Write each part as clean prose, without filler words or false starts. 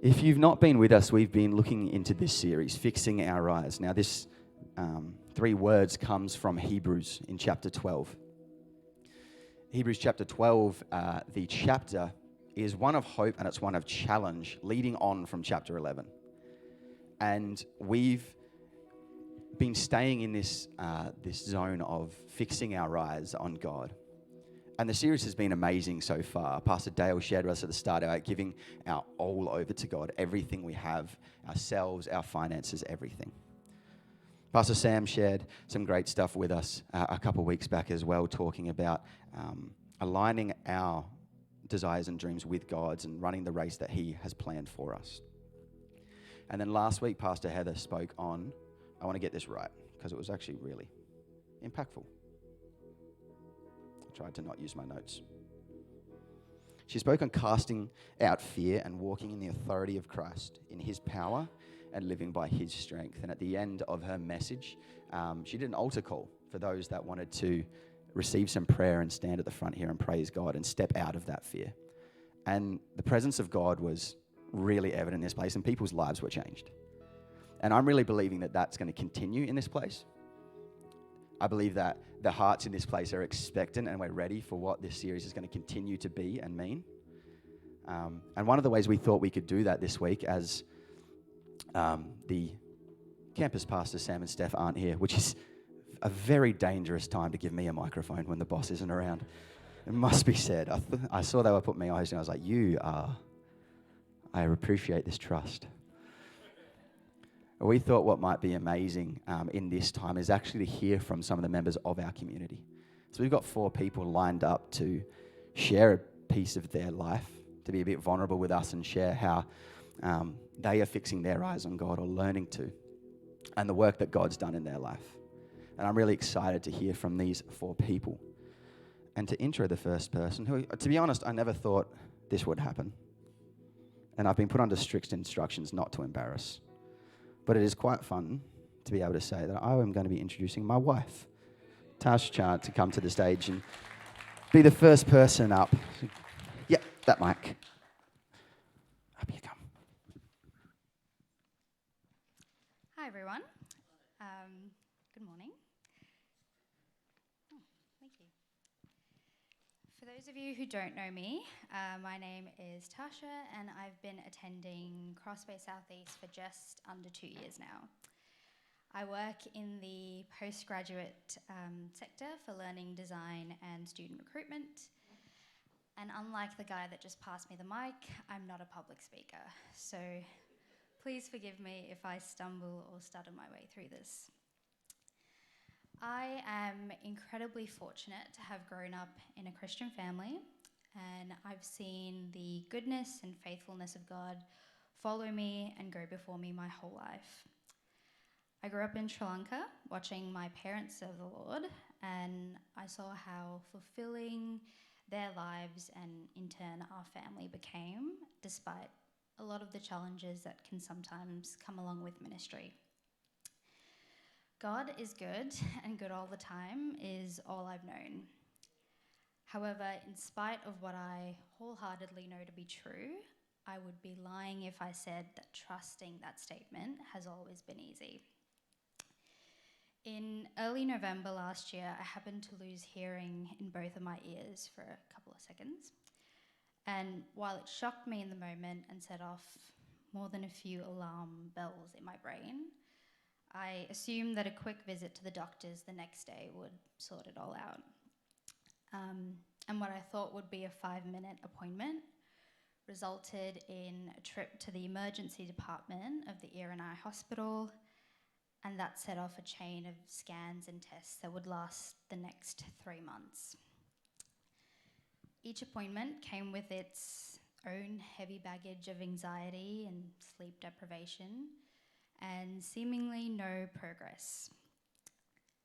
If you've not been with us, we've been looking into this series, Fixing Our Eyes. Now, this 3 words comes from Hebrews in chapter 12. Hebrews chapter 12, the chapter is one of hope and it's one of challenge, leading on from chapter 11. And we've been staying in this zone of fixing our eyes on God. And the series has been amazing so far. Pastor Dale shared with us at the start about giving our all over to God, everything we have, ourselves, our finances, everything. Pastor Sam shared some great stuff with us a couple of weeks back as well, talking about aligning our desires and dreams with God's and running the race that He has planned for us. And then last week, Pastor Heather spoke on, I want to get this right, because it was actually really impactful. I tried to not use my notes. She spoke on casting out fear and walking in the authority of Christ, in His power and living by His strength. And at the end of her message, she did an altar call for those that wanted to receive some prayer and stand at the front here and praise God and step out of that fear. And the presence of God was really evident in this place, and people's lives were changed. And I'm really believing that that's going to continue in this place. I believe that the hearts in this place are expectant and we're ready for what this series is going to continue to be and mean. And one of the ways we thought we could do that this week, as the campus pastors Sam and Steph aren't here, which is a very dangerous time to give me a microphone when the boss isn't around. It must be said. I saw they were putting me eyes and I was like, I appreciate this trust. We thought what might be amazing in this time is actually to hear from some of the members of our community. So we've got 4 people lined up to share a piece of their life, to be a bit vulnerable with us and share how they are fixing their eyes on God or learning to, and the work that God's done in their life. And I'm really excited to hear from these 4 people. And to intro the first person, who, to be honest, I never thought this would happen. And I've been put under strict instructions not to embarrass. But it is quite fun to be able to say that I am going to be introducing my wife, Tash Chant, to come to the stage and be the first person up. Yep, that mic. Up you come. Hi, everyone. Good morning. Oh, thank you. For those of you who don't know me, my name is Tasha, and I've been attending Crossway Southeast for just under 2 years now. I work in the postgraduate sector for learning design and student recruitment. And unlike the guy that just passed me the mic, I'm not a public speaker. So please forgive me if I stumble or stutter my way through this. I am incredibly fortunate to have grown up in a Christian family, and I've seen the goodness and faithfulness of God follow me and go before me my whole life. I grew up in Sri Lanka watching my parents serve the Lord, and I saw how fulfilling their lives and in turn our family became, despite a lot of the challenges that can sometimes come along with ministry. God is good, and good all the time is all I've known. However, in spite of what I wholeheartedly know to be true, I would be lying if I said that trusting that statement has always been easy. In early November last year, I happened to lose hearing in both of my ears for a couple of seconds. And while it shocked me in the moment and set off more than a few alarm bells in my brain, I assumed that a quick visit to the doctors the next day would sort it all out. And what I thought would be a 5-minute appointment resulted in a trip to the emergency department of the ear and eye hospital, and that set off a chain of scans and tests that would last the next 3 months. Each appointment came with its own heavy baggage of anxiety and sleep deprivation, and seemingly no progress.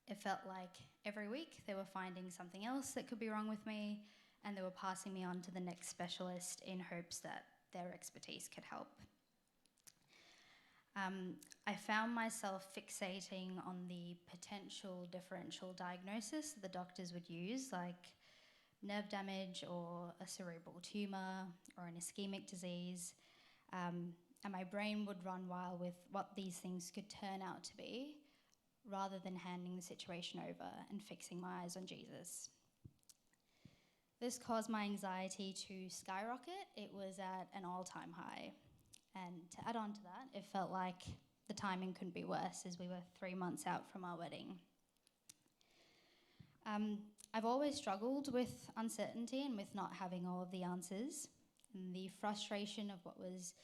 It felt like every week they were finding something else that could be wrong with me, and they were passing me on to the next specialist in hopes that their expertise could help. I found myself fixating on the potential differential diagnosis the doctors would use, like nerve damage or a cerebral tumour or an ischemic disease, and my brain would run wild with what these things could turn out to be, rather than handing the situation over and fixing my eyes on Jesus. This caused my anxiety to skyrocket. It was at an all-time high. And to add on to that, it felt like the timing couldn't be worse, as we were 3 months out from our wedding. I've always struggled with uncertainty and with not having all of the answers. And the frustration of what was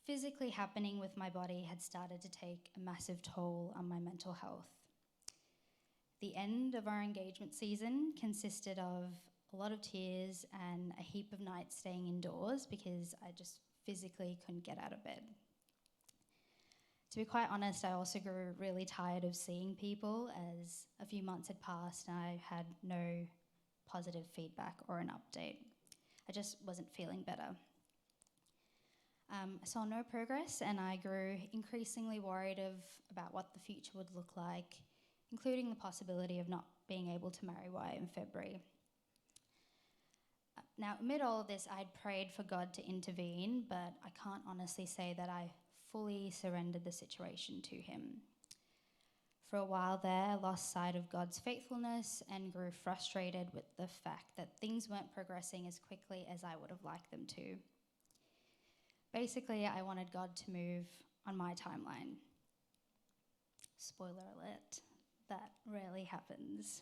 physically happening with my body had started to take a massive toll on my mental health. The end of our engagement season consisted of a lot of tears and a heap of nights staying indoors because I just physically couldn't get out of bed. To be quite honest, I also grew really tired of seeing people, as a few months had passed and I had no positive feedback or an update. I just wasn't feeling better. I saw no progress, and I grew increasingly worried about what the future would look like, including the possibility of not being able to marry Wyatt in February. Now, amid all of this, I'd prayed for God to intervene, but I can't honestly say that I fully surrendered the situation to him. For a while there, I lost sight of God's faithfulness and grew frustrated with the fact that things weren't progressing as quickly as I would have liked them to. Basically, I wanted God to move on my timeline. Spoiler alert, that rarely happens.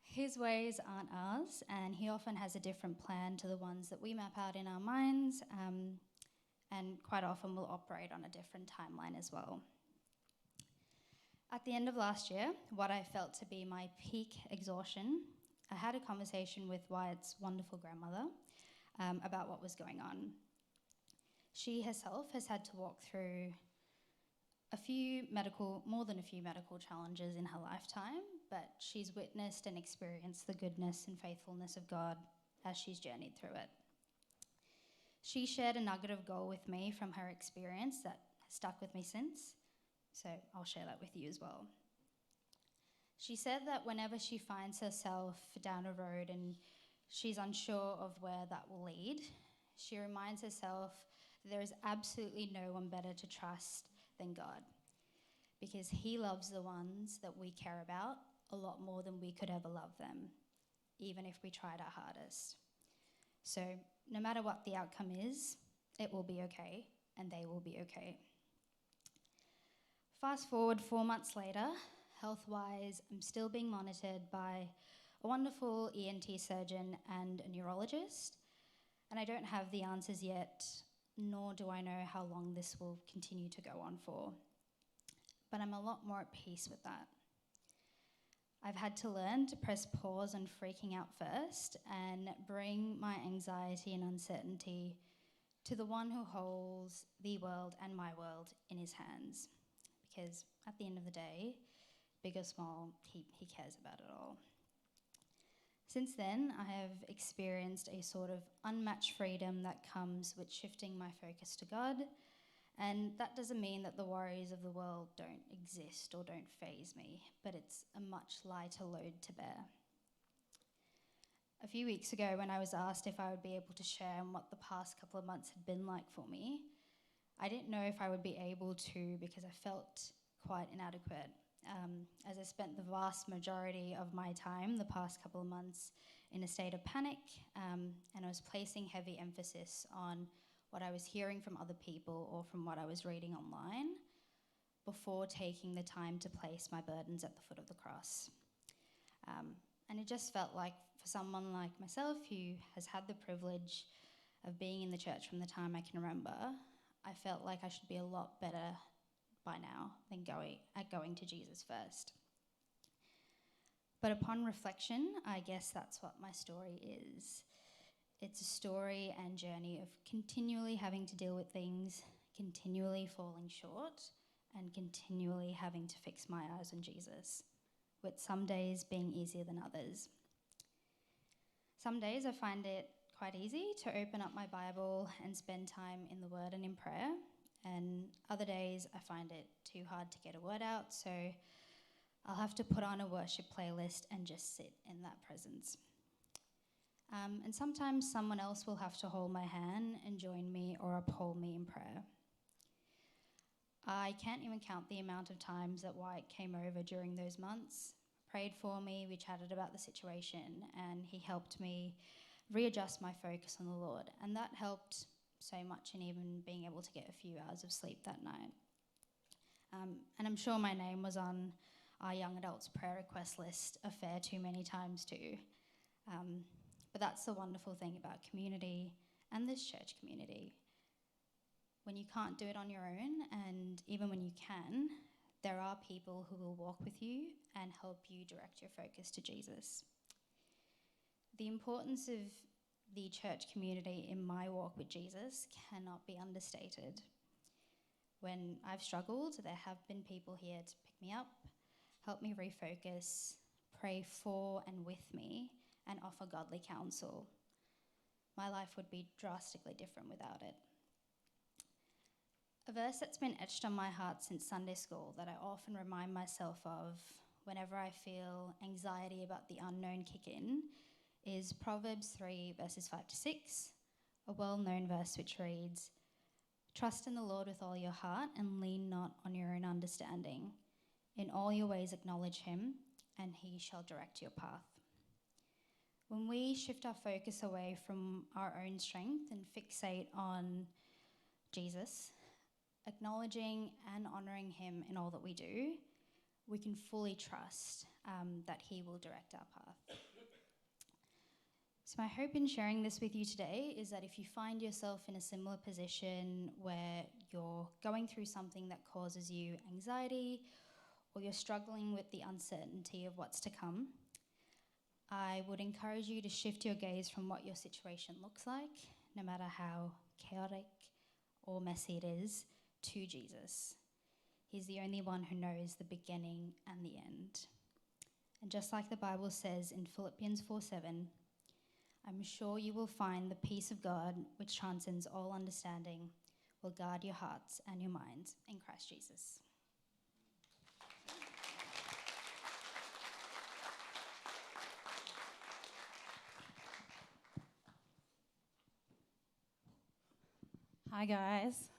His ways aren't ours, and he often has a different plan to the ones that we map out in our minds, and quite often will operate on a different timeline as well. At the end of last year, what I felt to be my peak exhaustion, I had a conversation with Wyatt's wonderful grandmother about what was going on. She herself has had to walk through more than a few medical challenges in her lifetime, but she's witnessed and experienced the goodness and faithfulness of God as she's journeyed through it. She shared a nugget of gold with me from her experience that has stuck with me since, so I'll share that with you as well. She said that whenever she finds herself down a road and she's unsure of where that will lead, she reminds herself that there is absolutely no one better to trust than God, because he loves the ones that we care about a lot more than we could ever love them, even if we tried our hardest. So no matter what the outcome is, it will be okay, and they will be okay. Fast forward 4 months later, health-wise, I'm still being monitored by a wonderful ENT surgeon and a neurologist, and I don't have the answers yet, nor do I know how long this will continue to go on for. But I'm a lot more at peace with that. I've had to learn to press pause on freaking out first and bring my anxiety and uncertainty to the one who holds the world and my world in his hands. Because at the end of the day, big or small, he cares about it all. Since then, I have experienced a sort of unmatched freedom that comes with shifting my focus to God, and that doesn't mean that the worries of the world don't exist or don't faze me, but it's a much lighter load to bear. A few weeks ago, when I was asked if I would be able to share what the past couple of months had been like for me, I didn't know if I would be able to because I felt quite inadequate. As I spent the vast majority of my time the past couple of months in a state of panic, and I was placing heavy emphasis on what I was hearing from other people or from what I was reading online before taking the time to place my burdens at the foot of the cross. And it just felt like, for someone like myself who has had the privilege of being in the church from the time I can remember, I felt like I should be a lot better by now than going to Jesus first. But upon reflection, I guess that's what my story is. It's a story and journey of continually having to deal with things, continually falling short, and continually having to fix my eyes on Jesus, with some days being easier than others. Some days I find it quite easy to open up my Bible and spend time in the Word and in prayer, and other days I find it too hard to get a word out, so I'll have to put on a worship playlist and just sit in that presence. And sometimes someone else will have to hold my hand and join me or uphold me in prayer. I can't even count the amount of times that Wyatt came over during those months, prayed for me, we chatted about the situation, and he helped me readjust my focus on the Lord. And that helped so much in even being able to get a few hours of sleep that night. And I'm sure my name was on our young adults prayer request list a fair too many times too. But that's the wonderful thing about community and this church community. When you can't do it on your own, and even when you can, there are people who will walk with you and help you direct your focus to Jesus. The importance of the church community in my walk with Jesus cannot be understated. When I've struggled, there have been people here to pick me up, help me refocus, pray for and with me, and offer godly counsel. My life would be drastically different without it. A verse that's been etched on my heart since Sunday school that I often remind myself of whenever I feel anxiety about the unknown kick in is Proverbs 3 verses 5 to 6, a well-known verse which reads, "Trust in the Lord with all your heart and lean not on your own understanding. In all your ways acknowledge him, and he shall direct your path." When we shift our focus away from our own strength and fixate on Jesus, acknowledging and honouring him in all that we do, we can fully trust that he will direct our path. So my hope in sharing this with you today is that if you find yourself in a similar position where you're going through something that causes you anxiety or you're struggling with the uncertainty of what's to come, I would encourage you to shift your gaze from what your situation looks like, no matter how chaotic or messy it is, to Jesus. He's the only one who knows the beginning and the end. And just like the Bible says in Philippians 4:7, "I'm sure you will find the peace of God, which transcends all understanding, will guard your hearts and your minds in Christ Jesus." Hi guys,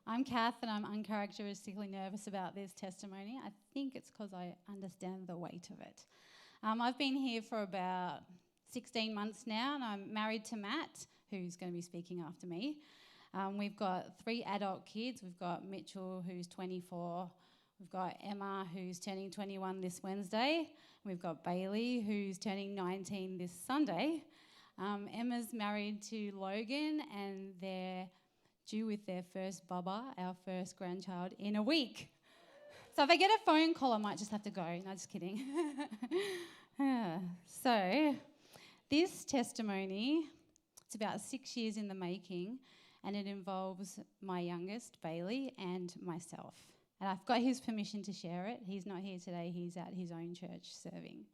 I'm Kath and I'm uncharacteristically nervous about this testimony. I think it's because I understand the weight of it. I've been here for about 16 months now and I'm married to Matt, who's going to be speaking after me. We've got 3 adult kids. We've got Mitchell, who's 24. We've got Emma, who's turning 21 this Wednesday. We've got Bailey, who's turning 19 this Sunday. Emma's married to Logan and they're due with their first bubba, our first grandchild, in a week. So if I get a phone call, I might just have to go. No, just kidding. So this testimony, it's about 6 years in the making, and it involves my youngest, Bailey, and myself. And I've got his permission to share it. He's not here today. He's at his own church serving.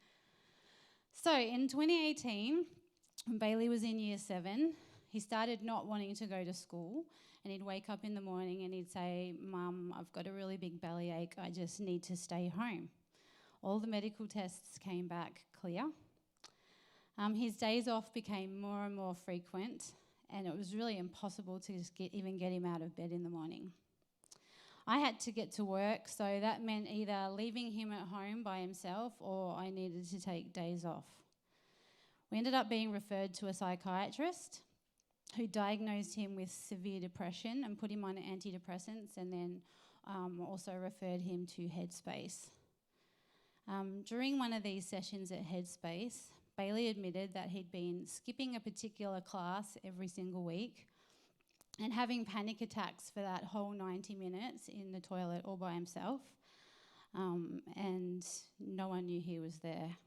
So in 2018, when Bailey was in year 7, he started not wanting to go to school, and he'd wake up in the morning and he'd say, "Mum, I've got a really big bellyache. I just need to stay home." All the medical tests came back clear. His days off became more and more frequent, and it was really impossible to just even get him out of bed in the morning. I had to get to work, so that meant either leaving him at home by himself or I needed to take days off. We ended up being referred to a psychiatrist who diagnosed him with severe depression and put him on antidepressants, and then also referred him to Headspace. During one of these sessions at Headspace, Bailey admitted that he'd been skipping a particular class every single week and having panic attacks for that whole 90 minutes in the toilet all by himself, and no one knew he was there.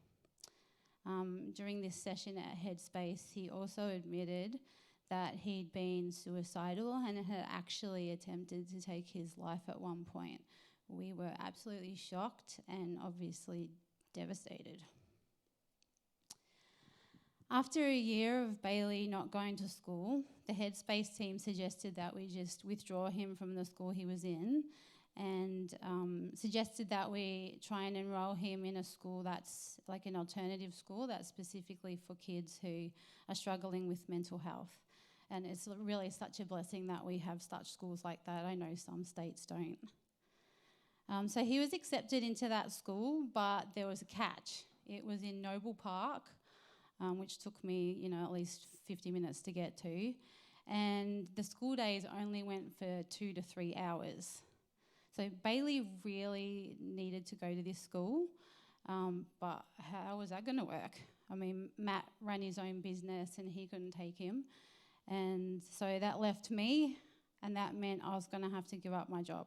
During this session at Headspace, he also admitted that he'd been suicidal and had actually attempted to take his life at one point. We were absolutely shocked and obviously devastated. After a year of Bailey not going to school, the Headspace team suggested that we just withdraw him from the school he was in and suggested that we try and enrol him in a school that's like an alternative school that's specifically for kids who are struggling with mental health. And it's really such a blessing that we have such schools like that. I know some states don't. So he was accepted into that school, but there was a catch. It was in Noble Park, which took me, at least 50 minutes to get to. And the school days only went for 2 to 3 hours. So Bailey really needed to go to this school, but how was that going to work? I mean, Matt ran his own business and he couldn't take him. And so that left me, and that meant I was going to have to give up my job.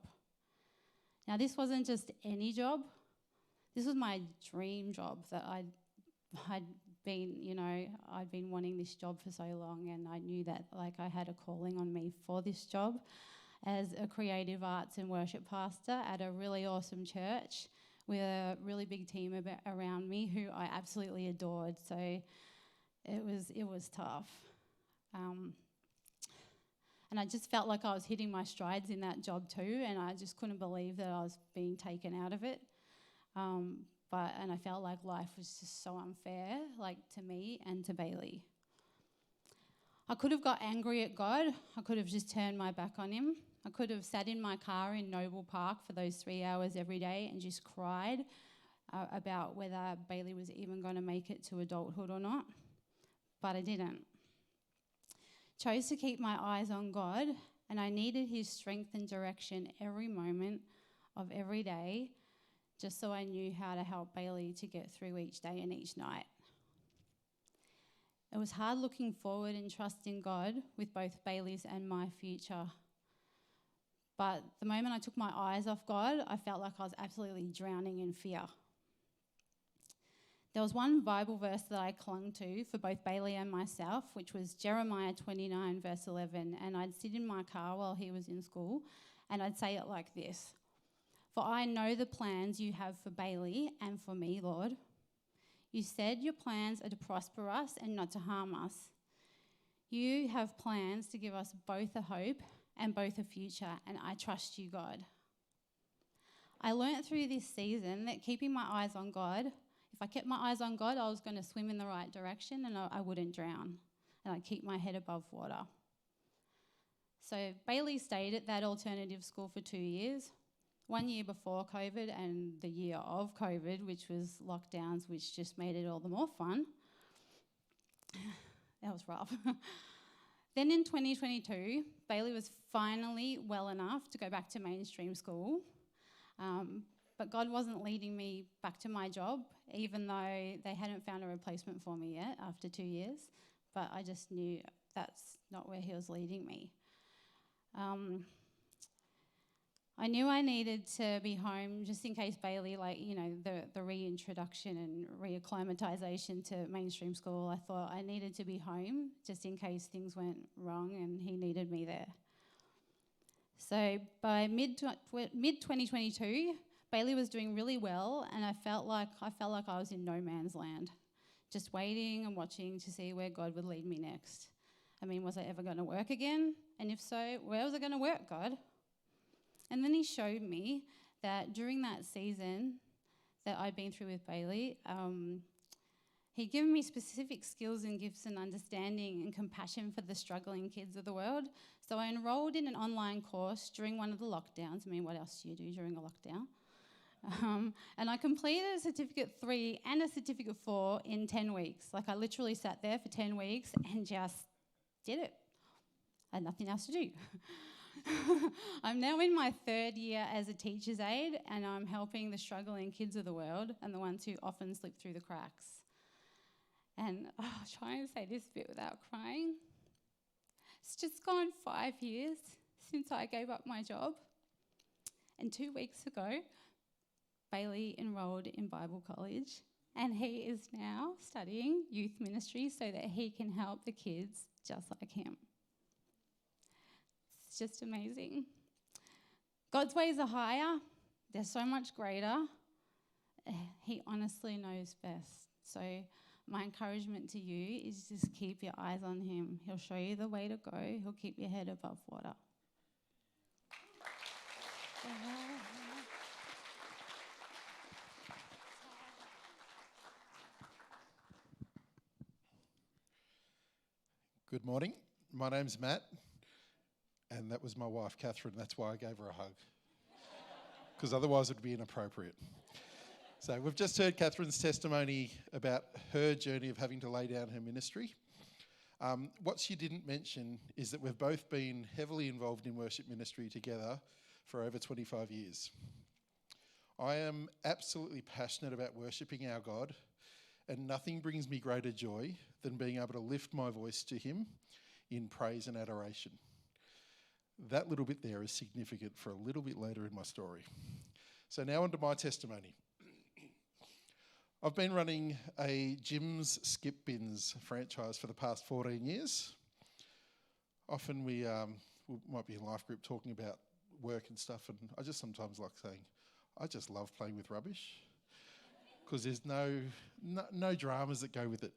Now, this wasn't just any job. This was my dream job that I'd been wanting this job for so long, and I knew that I had a calling on me for this job as a creative arts and worship pastor at a really awesome church with a really big team around me who I absolutely adored. So it was tough. And I just felt like I was hitting my strides in that job too, and I just couldn't believe that I was being taken out of it. And I felt like life was just so unfair, to me and to Bailey. I could have got angry at God. I could have just turned my back on him. I could have sat in my car in Noble Park for those 3 hours every day and just cried about whether Bailey was even going to make it to adulthood or not. But I didn't. Chose to keep my eyes on God, and I needed his strength and direction every moment of every day, just so I knew how to help Bailey to get through each day and each night. It was hard looking forward and trusting God with both Bailey's and my future. But the moment I took my eyes off God, I felt like I was absolutely drowning in fear. There was one Bible verse that I clung to for both Bailey and myself, which was Jeremiah 29, verse 11. And I'd sit in my car while he was in school, and I'd say it like this: "For I know the plans you have for Bailey and for me, Lord. You said your plans are to prosper us and not to harm us. You have plans to give us both a hope and both a future, and I trust you, God." I learnt through this season that keeping my eyes on God, if I kept my eyes on God, I was going to swim in the right direction and I wouldn't drown, and I'd keep my head above water. So Bailey stayed at that alternative school for 2 years, 1 year before COVID and the year of COVID, which was lockdowns, which just made it all the more fun. That was rough. Then in 2022, Bailey was finally well enough to go back to mainstream school. But God wasn't leading me back to my job, even though they hadn't found a replacement for me yet after 2 years. But I just knew that's not where he was leading me. I knew I needed to be home just in case Bailey, the reintroduction and reacclimatization to mainstream school, I thought I needed to be home just in case things went wrong and he needed me there. So by mid-2022, Bailey was doing really well, and I felt like I was in no man's land, just waiting and watching to see where God would lead me next. I mean, was I ever going to work again? And if so, where was I going to work, God? And then he showed me that during that season that I'd been through with Bailey, he'd given me specific skills and gifts and understanding and compassion for the struggling kids of the world. So I enrolled in an online course during one of the lockdowns. I mean, what else do you do during a lockdown? And I completed a Certificate 3 and a Certificate 4 in 10 weeks. I literally sat there for 10 weeks and just did it. I had nothing else to do. I'm now in my 3rd year as a teacher's aide, and I'm helping the struggling kids of the world and the ones who often slip through the cracks. And I'll try and say this bit without crying. It's just gone 5 years since I gave up my job. And 2 weeks ago, Bailey enrolled in Bible college, and he is now studying youth ministry so that he can help the kids just like him. It's just amazing. God's ways are higher. They're so much greater. He honestly knows best. So my encouragement to you is just keep your eyes on him. He'll show you the way to go. He'll keep your head above water. Good morning. My name's Matt, and that was my wife, Catherine. That's why I gave her a hug, because otherwise it would be inappropriate. So we've just heard Catherine's testimony about her journey of having to lay down her ministry. What she didn't mention is that we've both been heavily involved in worship ministry together for over 25 years. I am absolutely passionate about worshipping our God, and nothing brings me greater joy than being able to lift my voice to Him in praise and adoration. That little bit there is significant for a little bit later in my story. So now on to my testimony. I've been running a Jim's Skip Bins franchise for the past 14 years. Often we might be in life group talking about work and stuff, and I just sometimes like saying, I just love playing with rubbish, because there's no dramas that go with it.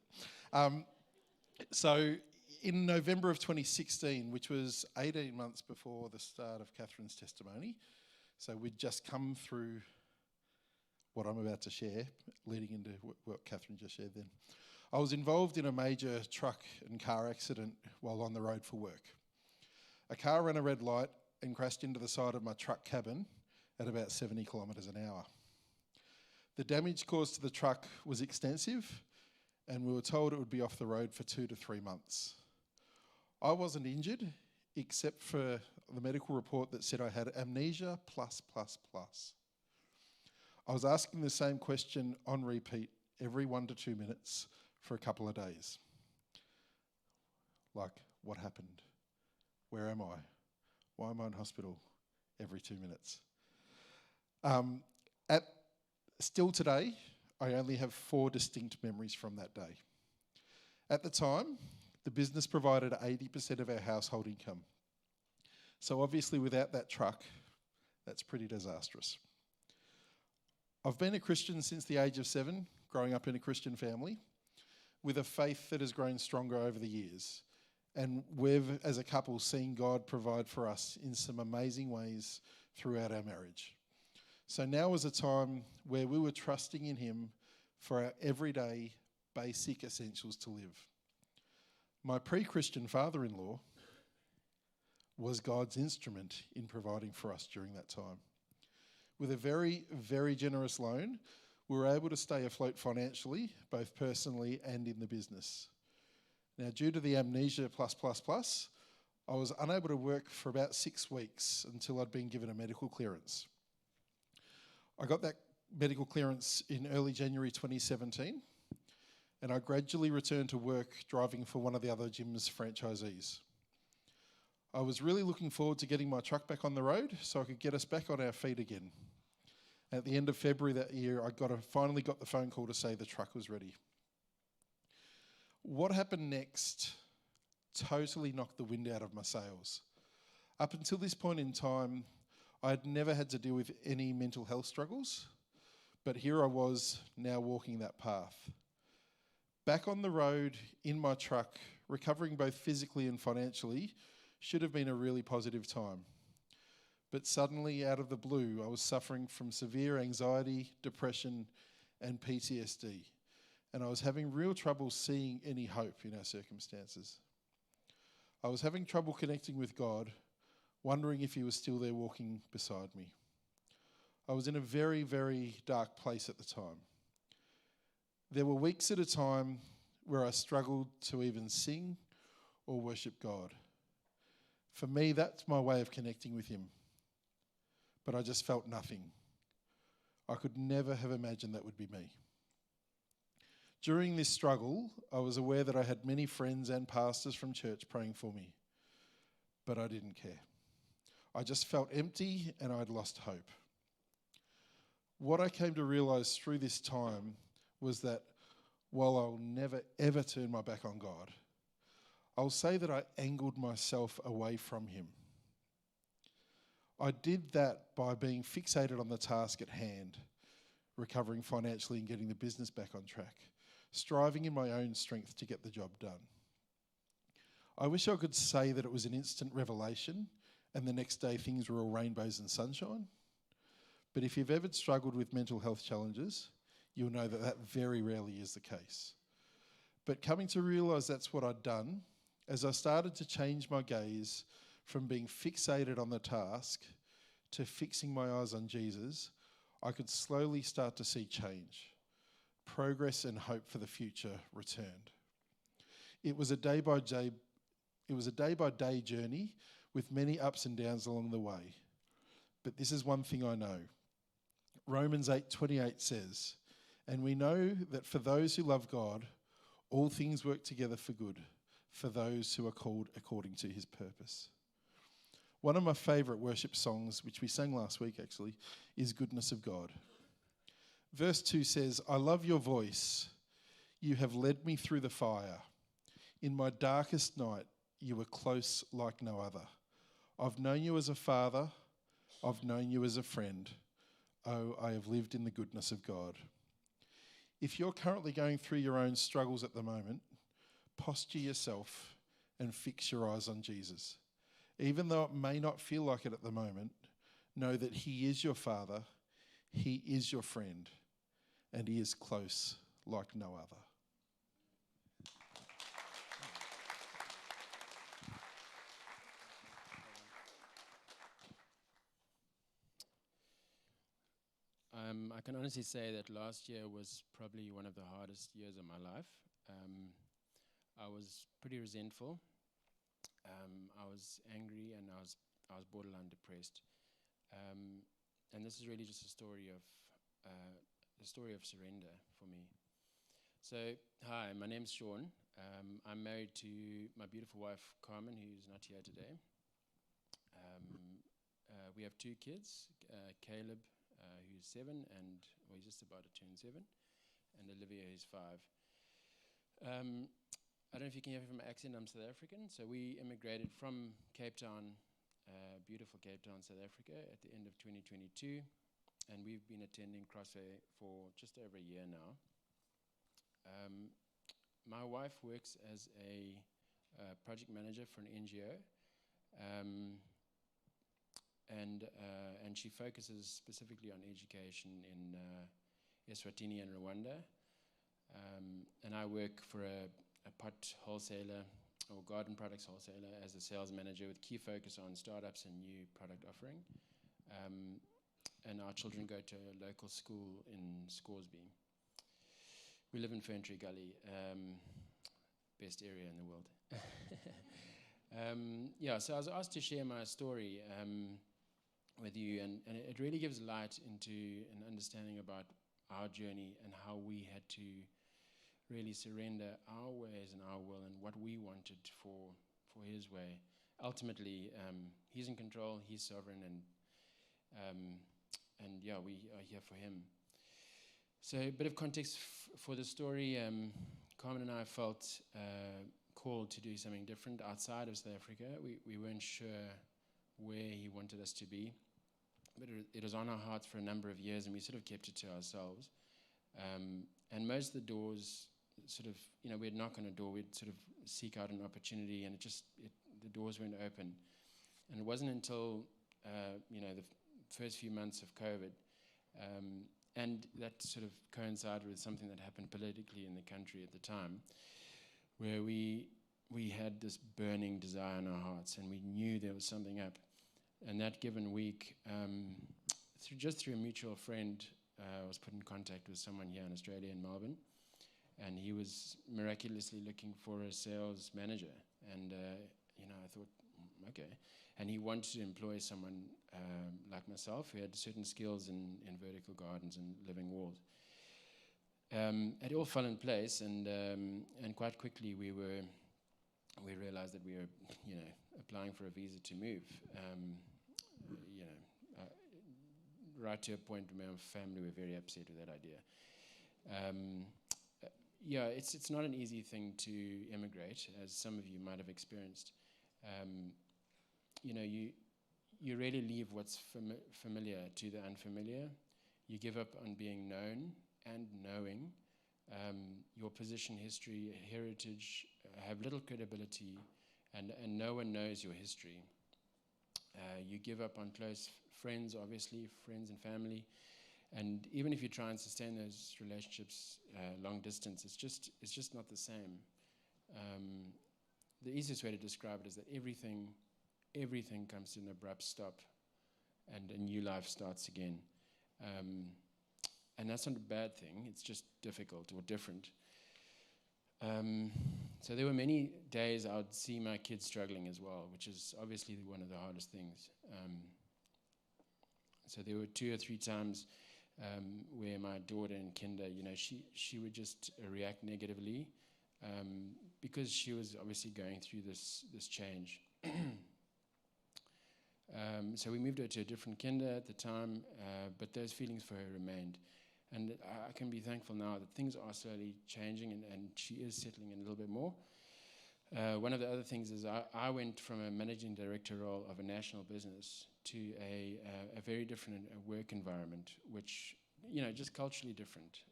So in November of 2016, which was 18 months before the start of Catherine's testimony, so we'd just come through what I'm about to share, leading into what Catherine just shared then. I was involved in a major truck and car accident while on the road for work. A car ran a red light and crashed into the side of my truck cabin at about 70 kilometres an hour. The damage caused to the truck was extensive, and we were told it would be off the road for 2 to 3 months. I wasn't injured, except for the medical report that said I had amnesia plus. I was asking the same question on repeat every 1 to 2 minutes for a couple of days. Like, what happened? Where am I? Why am I in hospital? Every 2 minutes. Still today, I only have 4 distinct memories from that day. At the time, the business provided 80% of our household income. So obviously without that truck, that's pretty disastrous. I've been a Christian since the age of 7, growing up in a Christian family, with a faith that has grown stronger over the years. And we've, as a couple, seen God provide for us in some amazing ways throughout our marriage. So now was a time where we were trusting in Him for our everyday, basic essentials to live. My pre-Christian father-in-law was God's instrument in providing for us during that time. With a very, very generous loan, we were able to stay afloat financially, both personally and in the business. Now, due to the amnesia plus, I was unable to work for about 6 weeks until I'd been given a medical clearance. I got that medical clearance in early January 2017, and I gradually returned to work driving for one of the other Jim's franchisees. I was really looking forward to getting my truck back on the road so I could get us back on our feet again. At the end of February that year, I finally got the phone call to say the truck was ready. What happened next totally knocked the wind out of my sails. Up until this point in time, I had never had to deal with any mental health struggles, but here I was now walking that path. Back on the road, in my truck, recovering both physically and financially, should have been a really positive time. But suddenly, out of the blue, I was suffering from severe anxiety, depression, and PTSD. And I was having real trouble seeing any hope in our circumstances. I was having trouble connecting with God, wondering if He was still there walking beside me. I was in a very, very dark place at the time. There were weeks at a time where I struggled to even sing or worship God. For me, that's my way of connecting with Him. But I just felt nothing. I could never have imagined that would be me. During this struggle, I was aware that I had many friends and pastors from church praying for me, but I didn't care. I just felt empty and I'd lost hope. What I came to realise through this time was that while I'll never ever turn my back on God, I'll say that I angled myself away from Him. I did that by being fixated on the task at hand, recovering financially and getting the business back on track, striving in my own strength to get the job done. I wish I could say that it was an instant revelation and the next day things were all rainbows and sunshine. But if you've ever struggled with mental health challenges, you'll know that that very rarely is the case. But coming to realise that's what I'd done As I started to change my gaze from being fixated on the task to fixing my eyes on Jesus, I could slowly start to see change. Progress and hope for the future returned. It was a day-by-day journey with many ups and downs along the way. But this is one thing I know. Romans 8:28 says, "And we know that for those who love God, all things work together for good, for those who are called according to his purpose." One of my favourite worship songs, which we sang last week actually, is Goodness of God. Verse 2 says, "I love your voice. You have led me through the fire. In my darkest night, you were close like no other. I've known you as a father. I've known you as a friend. Oh, I have lived in the goodness of God." If you're currently going through your own struggles at the moment, posture yourself and fix your eyes on Jesus. Even though it may not feel like it at the moment, know that he is your father, he is your friend, and he is close like no other. I can honestly say that last year was probably one of the hardest years of my life. I was pretty resentful. I was angry, and I was borderline depressed. And this is really just a story of surrender for me. So, hi, my name's Sean. I'm married to my beautiful wife Carmen, who's not here today. We have 2 kids, Caleb, who's 7, and he's just about to turn 7, and Olivia, who's 5. I don't know if you can hear from my accent, I'm South African. So we immigrated from Cape Town, beautiful Cape Town, South Africa, at the end of 2022, and we've been attending Crossway for just over a year now. My wife works as a project manager for an NGO, and she focuses specifically on education in Eswatini and Rwanda. And I work for a pot wholesaler or garden products wholesaler as a sales manager with key focus on startups and new product offering. And our children go to a local school in Scoresby. We live in Ferntree Gully, best area in the world. So I was asked to share my story with you, and it really gives light into an understanding about our journey and how we had to really surrender our ways and our will and what we wanted for his way. Ultimately, he's in control, he's sovereign, and we are here for him. So a bit of context for the story. Carmen and I felt called to do something different outside of South Africa. We weren't sure where he wanted us to be, but it was on our hearts for a number of years, and we sort of kept it to ourselves. And most of the doors, we'd knock on a door, we'd sort of seek out an opportunity, and the doors weren't open. And it wasn't until the first few months of COVID, and that sort of coincided with something that happened politically in the country at the time, where we had this burning desire in our hearts, and we knew there was something up. And that given week, through a mutual friend, I was put in contact with someone here in Australia, in Melbourne, and he was miraculously looking for a sales manager. And I thought, okay. And he wanted to employ someone like myself who had certain skills in vertical gardens and living walls. It all fell in place, and quite quickly we realized that we were, applying for a visa to move. Right to a point where my family were very upset with that idea. It's not an easy thing to immigrate, as some of you might have experienced. You really leave what's familiar to the unfamiliar. You give up on being known and knowing. Your position, history, heritage have little credibility, and no one knows your history. You give up on close friends, obviously, friends and family. And even if you try and sustain those relationships long distance, it's just not the same. the easiest way to describe it is that everything comes to an abrupt stop, and a new life starts again. And that's not a bad thing. It's just difficult or different. So there were many days I would see my kids struggling as well, which is obviously one of the hardest things. So there were 2 or 3 times where my daughter in kinder, she would just react negatively because she was obviously going through this change. So we moved her to a different kinder at the time, but those feelings for her remained. And I can be thankful now that things are slowly changing and she is settling in a little bit more. One of the other things is I went from a managing director role of a national business to a very different work environment, which, just culturally different.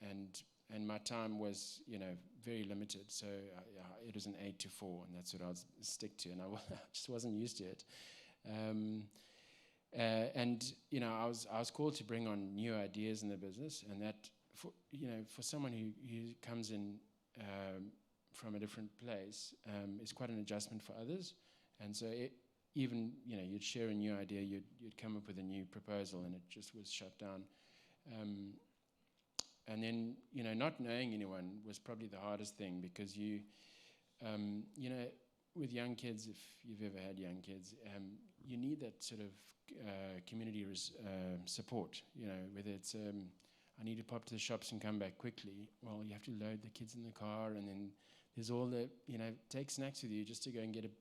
And my time was, very limited. So it was an 8 to 4, and that's what I would stick to. And I just wasn't used to it. I was called to bring on new ideas in the business, and that, for someone who comes in from a different place, is quite an adjustment for others. And so even you'd share a new idea, you'd come up with a new proposal, and it just was shut down. And then not knowing anyone was probably the hardest thing, because with young kids, if you've ever had young kids, you need that sort of community support. Whether it's I need to pop to the shops and come back quickly. Well, you have to load the kids in the car, and then there's all the take snacks with you just to go and get a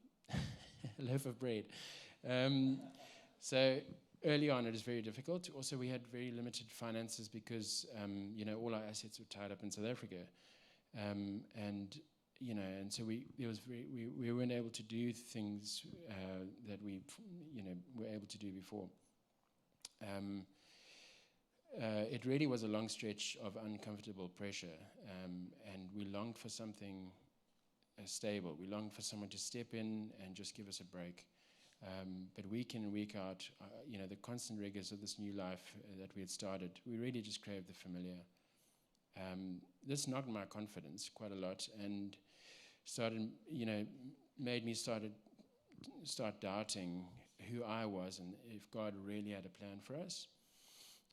loaf of bread. So early on, it is very difficult. Also, we had very limited finances because all our assets were tied up in South Africa, and so we weren't able to do things that we were able to do before. It really was a long stretch of uncomfortable pressure, and we longed for something stable. We longed for someone to step in and just give us a break. But week in and week out, the constant rigors of this new life that we had started, we really just craved the familiar. This knocked my confidence quite a lot, and made me start doubting who I was and if God really had a plan for us.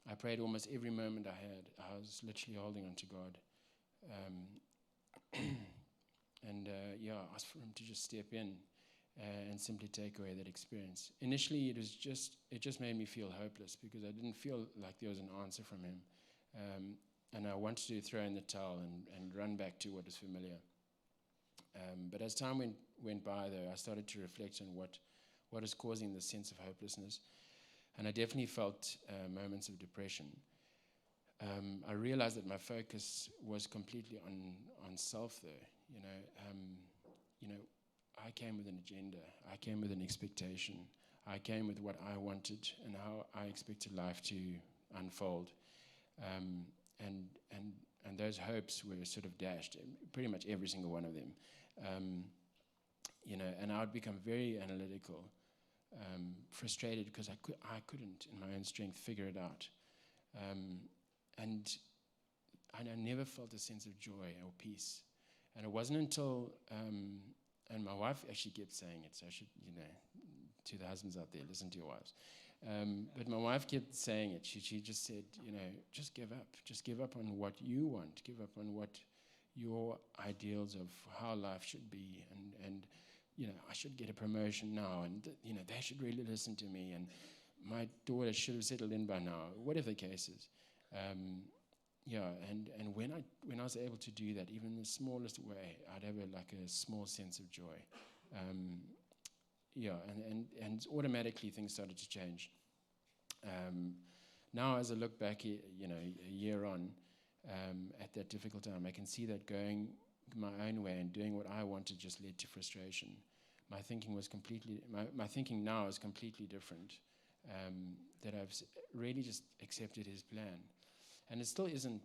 I prayed almost every moment I had. I was literally holding on to God. Asked for him to just step in and simply take away that experience. Initially, it just made me feel hopeless, because I didn't feel like there was an answer from him. And I wanted to throw in the towel and run back to what was familiar. But as time went by, though, I started to reflect on what is causing this sense of hopelessness. And I definitely felt moments of depression. I realized that my focus was completely on self, though. I came with an agenda. I came with an expectation. I came with what I wanted and how I expected life to unfold. And those hopes were sort of dashed, pretty much every single one of them. And I would become very analytical, frustrated because I couldn't, in my own strength, figure it out. And I never felt a sense of joy or peace. And it wasn't until, and my wife actually kept saying it, so I should, to the husbands out there, listen to your wives. But my wife kept saying it. She just said, just give up. Just give up on what you want. Give up on what your ideals of how life should be. And I should get a promotion now. And, they should really listen to me. And my daughter should have settled in by now, whatever the case is. And when I was able to do that, even in the smallest way, I'd have a small sense of joy. And automatically things started to change. Now, as I look back, a year on, at that difficult time, I can see that going my own way and doing what I wanted just led to frustration. My thinking now is completely different. That I've really just accepted His plan, and it still isn't.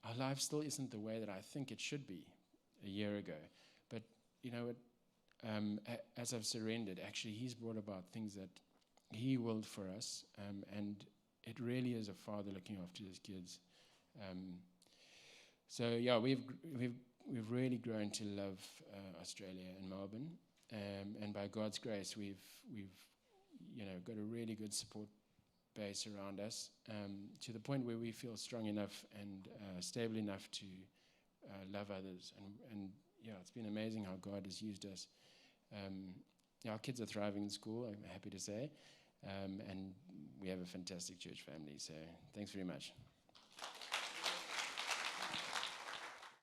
Our life still isn't the way that I think it should be a year ago. But as I've surrendered, actually, He's brought about things that He willed for us, and it really is a father looking after his kids. We've we've really grown to love Australia and Melbourne, and by God's grace, we've got a really good support base around us, to the point where we feel strong enough and stable enough to love others. And yeah, it's been amazing how God has used us. Our kids are thriving in school, I'm happy to say, and we have a fantastic church family. So thanks very much.